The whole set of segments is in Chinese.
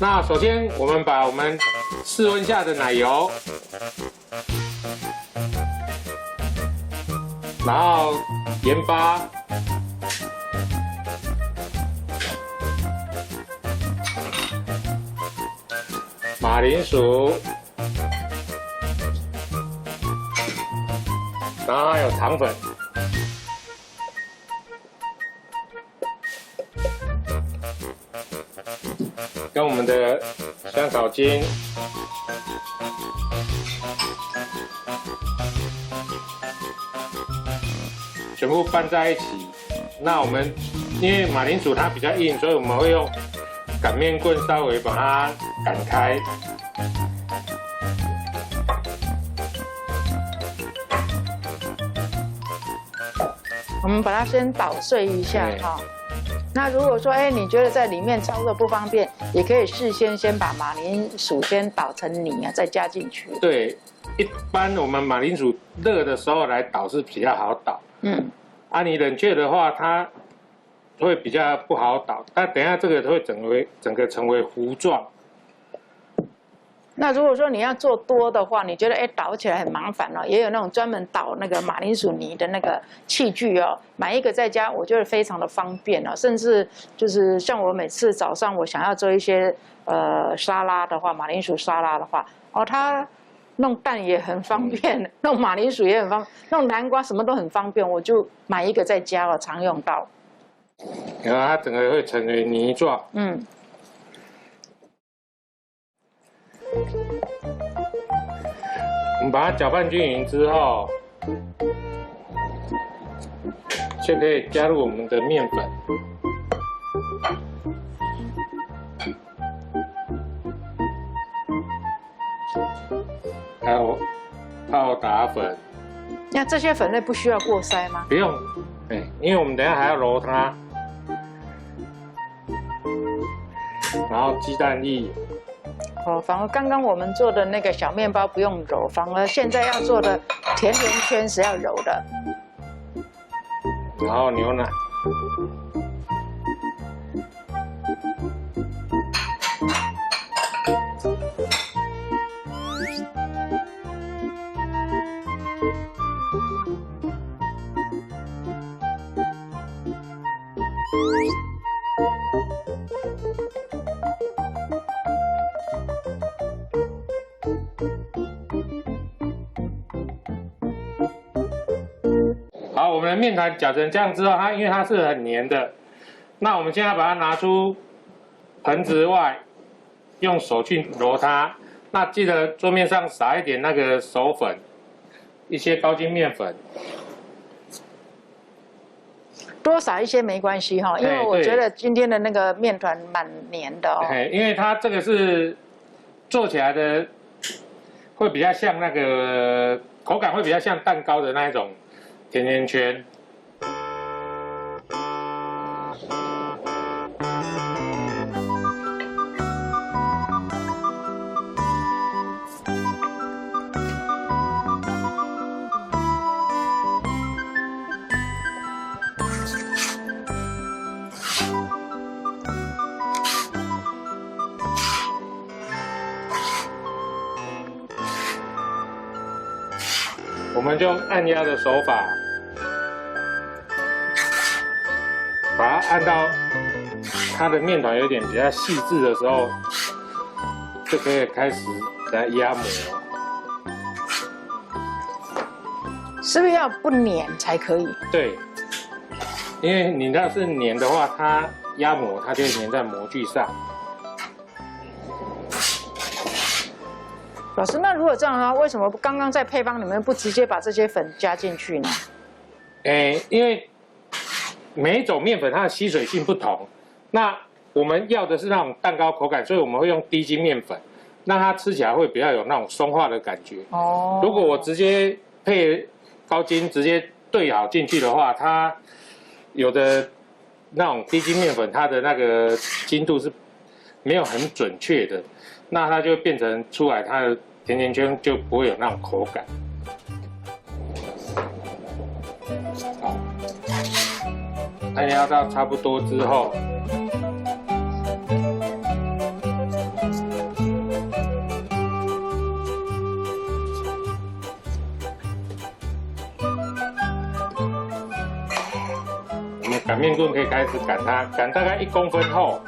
那首先我们把我们室温下的奶油，然后盐巴，马铃薯，然后还有糖粉。跟我们的香草精，全部拌在一起。那我们因为马铃薯它比较硬，所以我们会用擀面棍稍微把它擀开。我们把它先捣碎一下哈。那如果说，你觉得在里面操作不方便，也可以事先把马铃薯先捣成泥啊，再加进去。对，一般我们马铃薯热的时候来捣是比较好捣。你冷却的话，它会比较不好捣。但等一下这个会整个成为糊状。那如果说你要做多的话，你觉得捣起来很麻烦哦，也有那种专门捣那个马铃薯泥的那个器具哦，买一个在家，我觉得非常的方便哦。甚至就是像我每次早上我想要做一些沙拉的话，马铃薯沙拉的话，它弄蛋也很方便，弄马铃薯也很方便，弄南瓜什么都很方便，我就买一个在家哦，常用到。然后它整个会成为泥状。我们把它搅拌均匀之后，就可以加入我们的面粉，还有泡打粉。那这些粉类不需要过筛吗？不用，因为我们等一下还要揉它，然后鸡蛋液。反而刚刚我们做的那个小面包不用揉，反而现在要做的甜甜圈是要揉的。然后牛奶。好，我们的面团搅成这样之后，因为它是很黏的，那我们现在把它拿出盆子外，用手去揉它。那记得桌面上撒一点那个手粉，一些高筋面粉，多撒一些没关系哈，因为我觉得今天的那个面团蛮黏的哦。因为它这个是做起来的，会比较像那个口感会比较像蛋糕的那一种甜甜圈。我们就用按压的手法，把它按到它的面团有点比较细致的时候，就可以开始来压模。是不是要不粘才可以？对，因为你要是粘的话，它压模它就会粘在模具上。老师，那如果这样的话，为什么刚刚在配方里面不直接把这些粉加进去呢？因为每一种面粉它的吸水性不同，那我们要的是那种蛋糕口感，所以我们会用低筋面粉，让它吃起来会比较有那种松化的感觉。哦。如果我直接配高筋直接兑好进去的话，它有的那种低筋面粉，它的那个筋度是没有很准确的，那它就变成出来它的甜甜圈就不会有那种口感。好，按压到差不多之后，面棍可以开始擀它，擀大概1公分厚。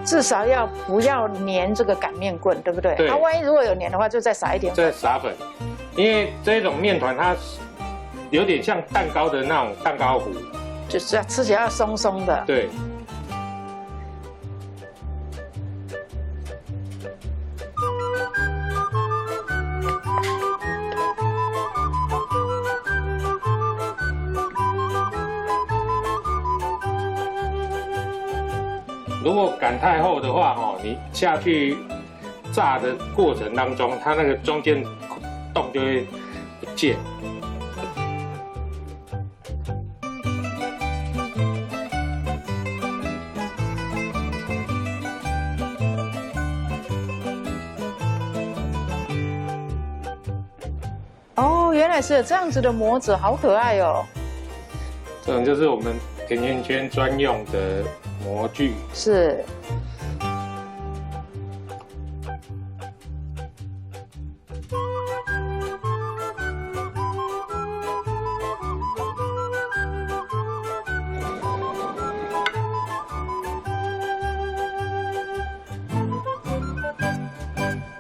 至少不要粘这个擀面棍，对不对？对。万一如果有粘的话，就再撒一点粉。再撒粉，因为这种面团它有点像蛋糕的那种蛋糕糊，就是要吃起来要松松的。对。如果擀太厚的话，你下去炸的过程当中，它那个中间洞就会不见。哦，原来是有这样子的模子，好可爱哦。这种就是我们甜甜圈专用的模具。是。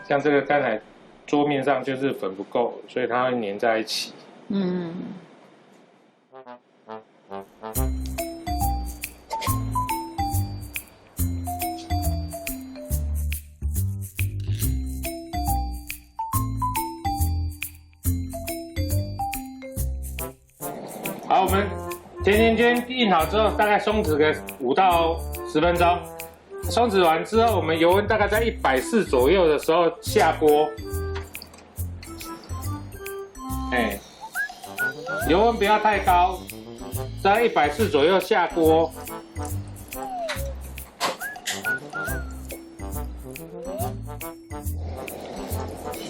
像这个刚才桌面上就是粉不够，所以它会粘在一起。嗯。好，我们甜甜圈印好之后，大概松弛个5到10分钟。松弛完之后，我们油温大概在140左右的时候下锅。油温不要太高，在140左右下锅。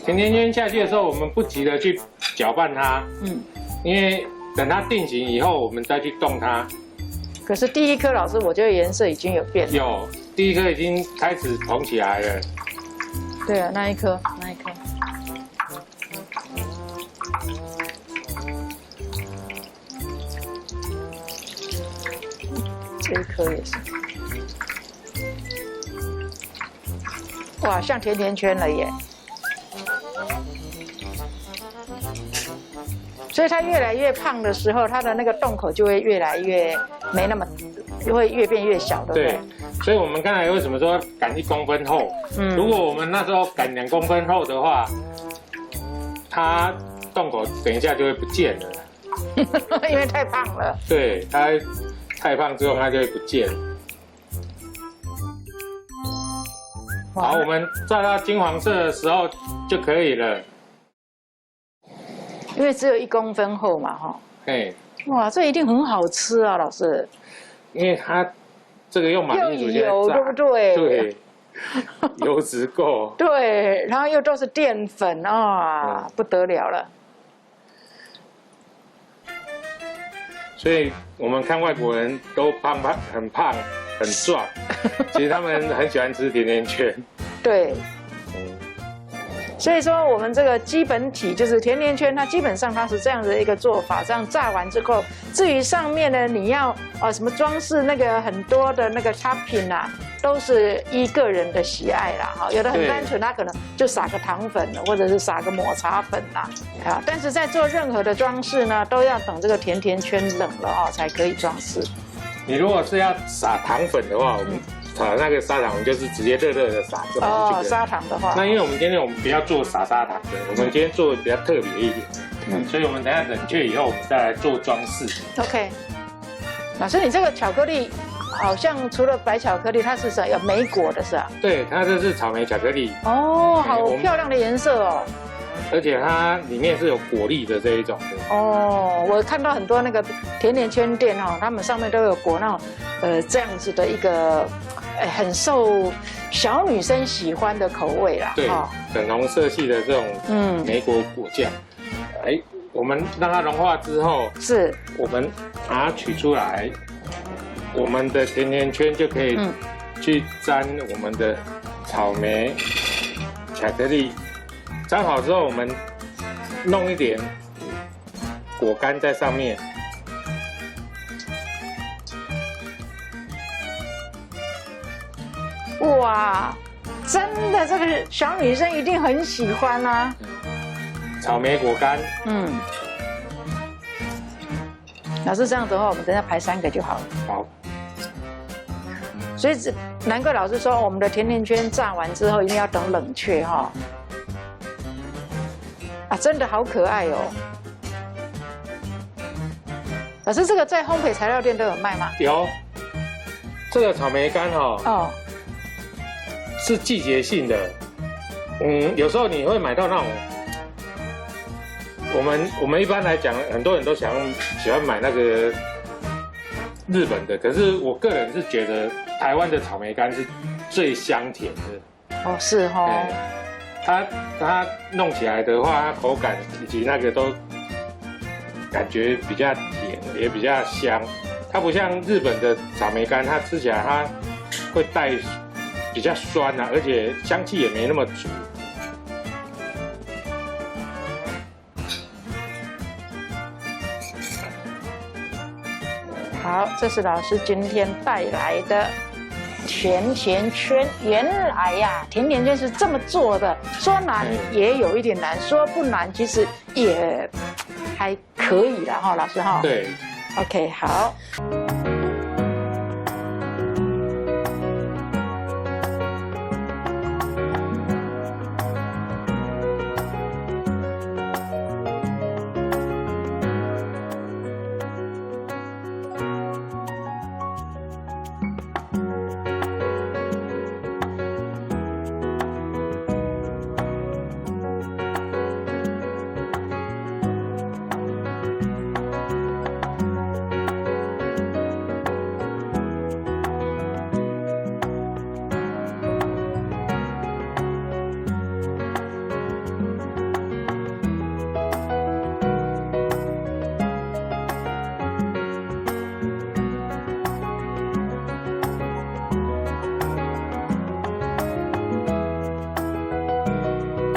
甜甜圈下去的时候，我们不急着去搅拌它，因为等它定型以后，我们再去动它。可是第一颗老师，我觉得颜色已经有变了。有，第一颗已经开始膨起来了。对啊，那一颗。这一颗也是。哇，像甜甜圈了耶！所以它越来越胖的时候，它的那个洞口就会越来越没那么，就会越变越小，对不对？对。所以我们刚才为什么说擀1公分厚？如果我们那时候擀2公分厚的话，它洞口等一下就会不见了。因为太胖了。对，它太胖之后它就会不见。好，我们炸到金黄色的时候就可以了。因为只有1公分厚嘛，哈。哇，这一定很好吃啊，老师。因为它这个用马铃薯油，对不对？对，油脂够。对，然后又都是淀粉啊，不得了了。所以我们看外国人都很胖、很壮，其实他们很喜欢吃甜甜圈。对。所以说，我们这个基本体就是甜甜圈，它基本上它是这样的一个做法。这样炸完之后，至于上面呢，你要什么装饰，那个很多的那个 topping 啊，都是依个人的喜爱啦。哈，有的很单纯，他可能就撒个糖粉，或者是撒个抹茶粉啦。啊，但是在做任何的装饰呢，都要等这个甜甜圈冷了才可以装饰。你如果是要撒糖粉的话，我们那个砂糖就是直接热热的撒就好了。砂糖的话，那因为我们今天不要做撒砂糖的，我们今天做的比较特别一点，所以我们等下冷却以后，我们再来做装饰。OK， 老师，你这个巧克力好像除了白巧克力，它是有莓果的是吧？对，它这是草莓巧克力。哦，好漂亮的颜色哦。而且它里面是有果粒的这一种的。哦，我看到很多那个甜甜圈店他们上面都有裹那种这样子的一个很受小女生喜欢的口味啦。对，粉红色系的这种莓果果酱。我们让它融化之后，是我们把它取出来，我们的甜甜圈就可以去沾我们的草莓巧克力。粘好之后，我们弄一点果干在上面，哇，真的，这个小女生一定很喜欢啊。草莓果干，老师这样子的话，我们等下排3个就好了。好，所以难怪老师说我们的甜甜圈炸完之后一定要等冷却哈。啊，真的好可爱哦。老师，这个在烘焙材料店都有卖吗？有。这个草莓干哦，是季节性的，有时候你会买到那种，我们一般来讲，很多人都喜欢买那个日本的，可是我个人是觉得台湾的草莓干是最香甜的。哦，是哈。它弄起来的话，它口感以及那个都感觉比较甜，也比较香。它不像日本的草莓干，它吃起来它会带比较酸啊，而且香气也没那么足。好，这是老师今天带来的甜甜圈。原来呀，甜甜圈是这么做的，说难也有一点难，说不难其实也还可以啦哈，老师哈。对。OK， 好。